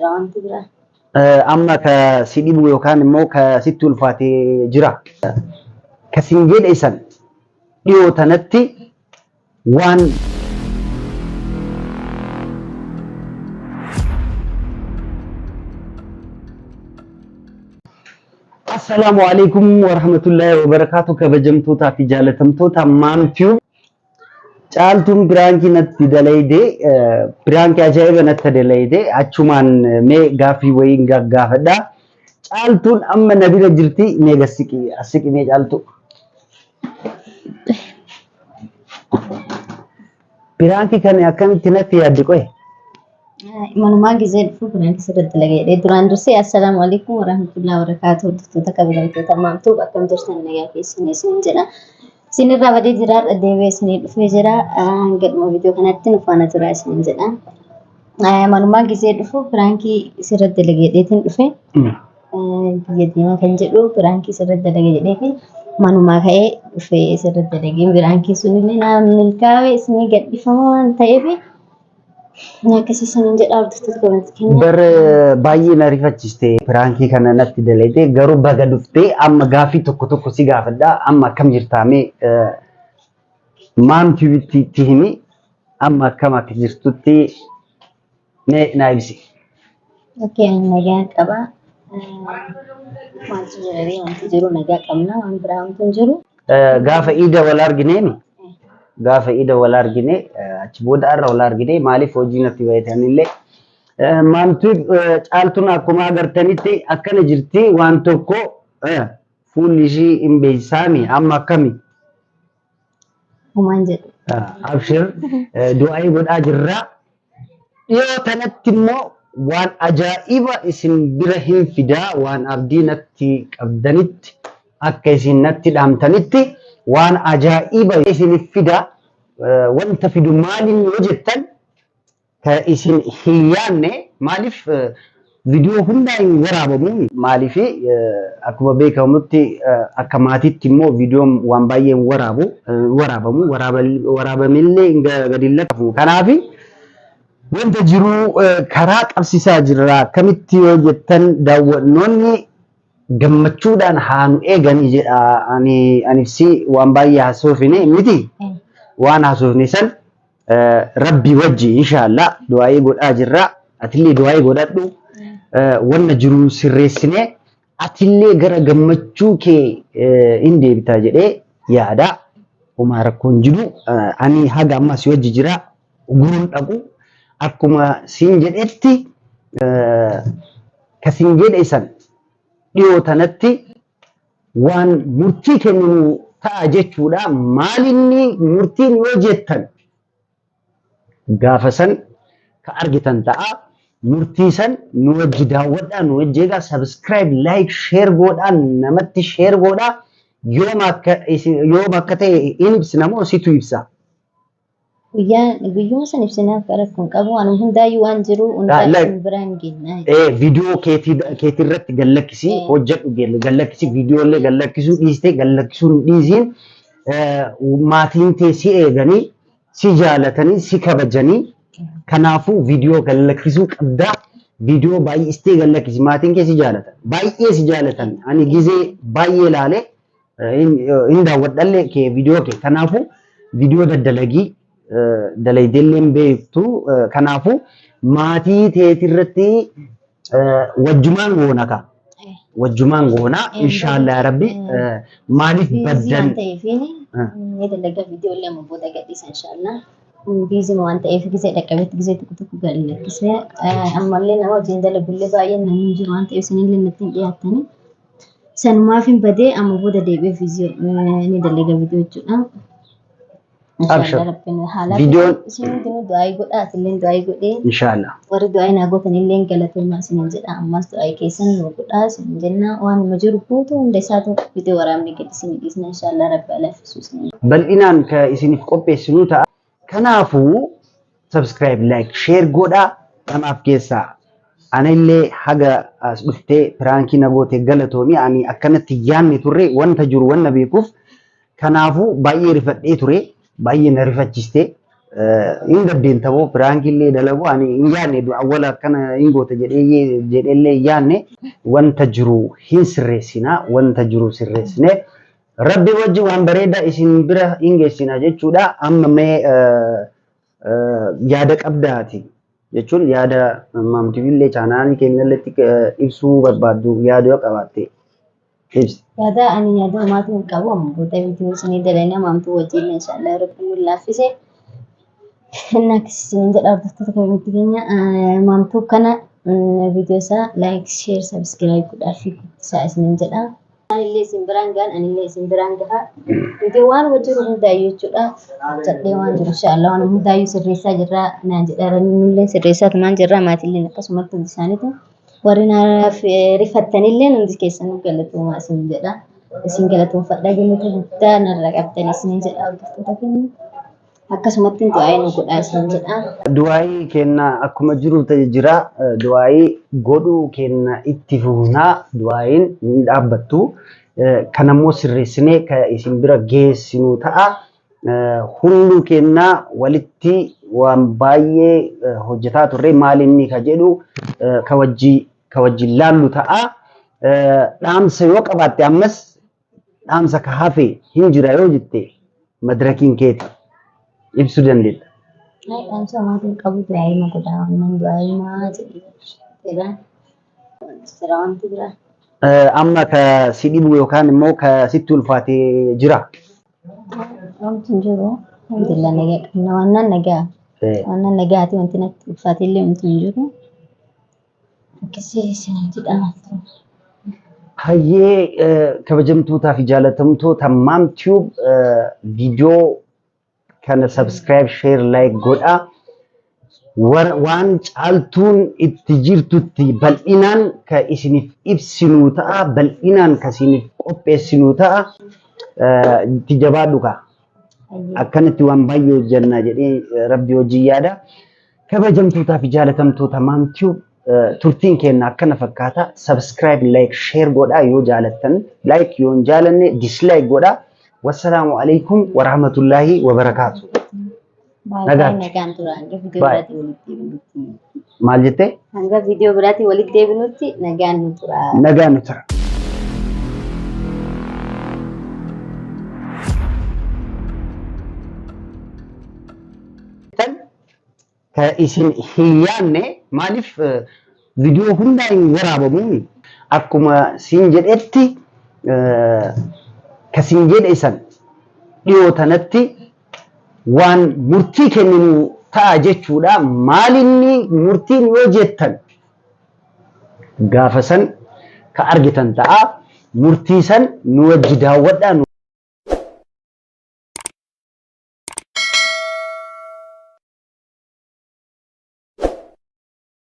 wanti biraa. Amma ka si dhibu yookaan immoo ka sitti ulfaatee jira. Ka siin jedhe isan dhiyoo tanatti waan Assalamu alaikum warahmatullahi wabarakatuh. Kabajamtoota fi jaalatamtoota maamtiyu caaltuun biraankii natti dalayde biraankii ajaa'iba natti dalayde achumaan mee gaafii wayiin gaggaafadha. Caaltuun amma na bira jirti mee asiqi mee caaltu. Biraankii kana akkamitti natti yaaddi qoye? Manumaa gizee dhufu biraankii sirriitti lagayedhe. Duraan dursee assalamu alaikum warahmatullahi wabarakatuh. Hordoftoota kabajamtoota maamtuu akkam jirtan nagaa keessanii isin jedha. Sinirraa badee jira deebi'ee isinii dhufee jira. Gadhuma viidiyoo kanatti nu faana tura isin jedha. Manumaa gizee dhufu biraankii sirriitti lagayedheetiin dhufe. Biyya deemaa kan jedhu biraankii sirriitti lagayedheetiin manumaa ka'ee dhufe sirriitti lageen biraankii sunillee naan milkaa'ee isinii gadhiifama waan ta'eef akkasiisan jedha hordoftoota kabajamtoota. Bar baay'ee na rifachiiste biraankii kana natti dalayde garuu baga dhuftee amma gaafii tokko si gaafadha. Amma akkam jirtaamee maamtiitti himi amma akkam akka jirtutti na ibsi. Okey, nagaa qaba. Maaltu jedhanii wanti jiru nagaa qabna waan biraa wanti hin jiru. Gaafa iida wal argineemi. Gaafa iida wal argine achi booda irra wal argine maaliif hojii natti baay'atanillee maamtuu caaltuun akkuma agartanitti akkana jirti waan tokko fuulli ishii hin beeksisaami amma akkami. Humaan jedhu. Abshir du'aa godhaa jirra. Dhiyoo tanatti immoo waan ajaa'iba isin bira hin fidaa waan abdii natti qabdanitti akka isin natti dhaamtanitti waan ajaa'iba isin fida wanta fidu maaliin yoo jettan ka isin hin yaanne maaliif viidiyoo hundaa hin waraabamu maaliif akkuma beekamutti akka maatiitti immoo viidiyoon waan baay'ee waraabamu waraabamillee gadi lakkaa'amu kanaaf wanta jiru karaa qabsiisaa jirra akkamitti yoo jettan daawwannoonni gammachuudhaan haanu eeganii jedha anifsi waan baay'ee haasofne miti waan haasofne san rabbi wajji inshallah du'aa godhaa jirra atillee du'aa godhadhu wanna jiru sirreessine atillee gara gammachuu kee hin deebitaa jedhee yaada uma rakkoon jiru ani haga ammas wajji jira guruun dhaqu akkuma siin jedhetti kasin jedhe isan dhiyoo tanatti waan murtii kenninu ta'a jechuudha. Maalinni murtiin yoo jettan gaafa san ka argitan ta'a. Murtii san nu wajji daawwadhaa, nu wajji eegaa subscribe, like, share godhaan namatti share godhaa. Yoom akka ta'e hin ibsina moo situ ibsa? Guyyuma san ibsinaaf rakkoon qabu waan hundaayyuu waan jiru hundaa biraan geenna. Viidiyoo keetii irratti gallakkisii hojjedhu gallakkisii viidiyoolee gallakkisuu dhiistee gallakkisuu dhiisiin maatiin tee si eeganii si jaalatanii si kabajanii kanaafuu viidiyoo gallakkisuu qabdaa. Viidiyoo baay'istee gallakkisi maatiin kee si jaalatan baay'ee si jaalatan ani gizee baay'ee ilaalee hin daawwadhallee kee viidiyoo kee kanaafuu viidiyoo daddalagii dalaydeelleen beektu kanaafuu maatii teetirratti wajjumaan goona ka wajjumaan goona inshallah rabbi maaliif baddan ni dalaga viidiyoo lama booda gadhiisa inshallah biizii waan ta'eef gizee dhaqqabetti gizee tokko gallakkisee ammallee nama wajjin dalagullee baay'ee namni jiru waan ta'eef isinillee natti hin dhiyaattanii sanumaaf hin badee amma booda deebi'ee viidiyoo ni dalaga viidiyoo jechuudha. Abshir viidiyoon isin du'aa godhaa atillee du'aa godhee inshallah warri du'aa naa gootanillee galatoomaa isin jedha ammas du'aa keessan nu godhaa isin jenna waan jiru guutuu hunda isaatu viidiyoo waraabni gadhiisanii dhiisna inshallah rabbi alaafisuu isin bal'inaan ka isiniif qopheessinu ta'a. Kanaafuu subscribe, like, share godhaa namaaf keessaa anillee haga as dhuftee piraankii na goote galatoomii ani akkanatti yaanni turre wanta jiru wanna beekuuf kanaafuu baay'ee rifadhee ture. Baay'ee na rifachiiste hin gaddeentamoo piraankiillee dalagu ani hin yaadne awwala akkana hin goote jedheellee hin yaadne wanta jiru hin sirreessinaa wanta jiru sirreessinee rabbi wajji waan bareedaa isin bira hin geessina jechuudha amma mee yaada qabdaati jechuun yaada maamtiillee chaanaanii keenyalletti ibsuu barbaaddu yaada yoo qabaatte ibsi. Yaada ani yaada maatiin qabu amma boota bituu isinii dalanii maamtuu wajjin inshallah rabbi nu laaffise. Naksin jedha hordoftoota kabajamtoota keenya maamtuu kana viidiyoo isaa like share subscribe godhaa fi guddisaa isiniin jedha. Anillee isin biraan gahan anillee isin biraan gaha. Viidiyoo waan wajjiru hundaayyuu jechuudha. Jedhee waan jiru inshallah waan hundaayyuu sirreessaa jirra naan jedha nullee sirreessaa tumaan jirra maatiillee akkasumatti hundi isaaniitu warri naaf rifattanillee hundi keessanuu galatuumaa isin jedha. Isin galatuunfadhaa jennee guddaa narra qabdan isiniin jedha hordoftoota keenya. Akkasumatti du'aayi nu godhaa isin jedha. Du'aayi kenna akkuma jiru ta'e jira. Du'aayi godhuu kenna itti fufnaa du'aayiin hin dhaabbattu. Kanammoo sirreessinee kan isin bira geessinu ta'a. Hunduu kenna walitti waan baay'ee hojjetaa turre maalinni ka jedhu ka wajjin laallu ta'a. Dhaamsa yoo qabaatte ammas dhaamsa ka hafe hin jira yoo jette madirakiin keeti. Ibsu dandeetta. Dhaamsa maatiin qabu du'aayi ma godhaa wannan du'aayi maa jedhee jira wanti biraa. Amma ka si dhibu yookaan immoo ka sitti ulfaatee jira. Wanti hin jiru alhamdulillah nagaa qabna wannan nagaa wannan nagaati wanti natti ulfaatee illee wanti hin jiru. Akkasii isin jedhama. Hayyee kabajamtootaa fi jaalatamtoota maamtiyuub viidiyoo kana subscribe share like godha waan caaltuun itti jirtutti bal'inaan ka isiniif ibsinu ta'a bal'inaan ka isiniif qopheessinu ta'a itti jabaadhu ka akkanatti waan baay'ee hojjanna jedhee rabbi hojii yaada kabajamtootaa fi jaalatamtoota maamtiyuub turtiin kenna akkana fakkaata subscribe like share godha yoo jaalattan like yoo hin jaalanne dislike godha. والسلام عليكم ورحمة الله وبركاته. Maal jettee? Hanga viidiyoo biraatti walitti deebinutti nagaan nu tura. Nagaan nu tura. Ka isin hin yaadne maaliif viidiyoo hundaa hin waraabamuun akkuma siin jedhetti kasin jedhe isan dhiyoo tanatti waan murtii kenninu ta'a jechuudha. Maalinni murtiin yoo jettan gaafa san ka argitan ta'a. Murtii san nu wajji daawwadhaa.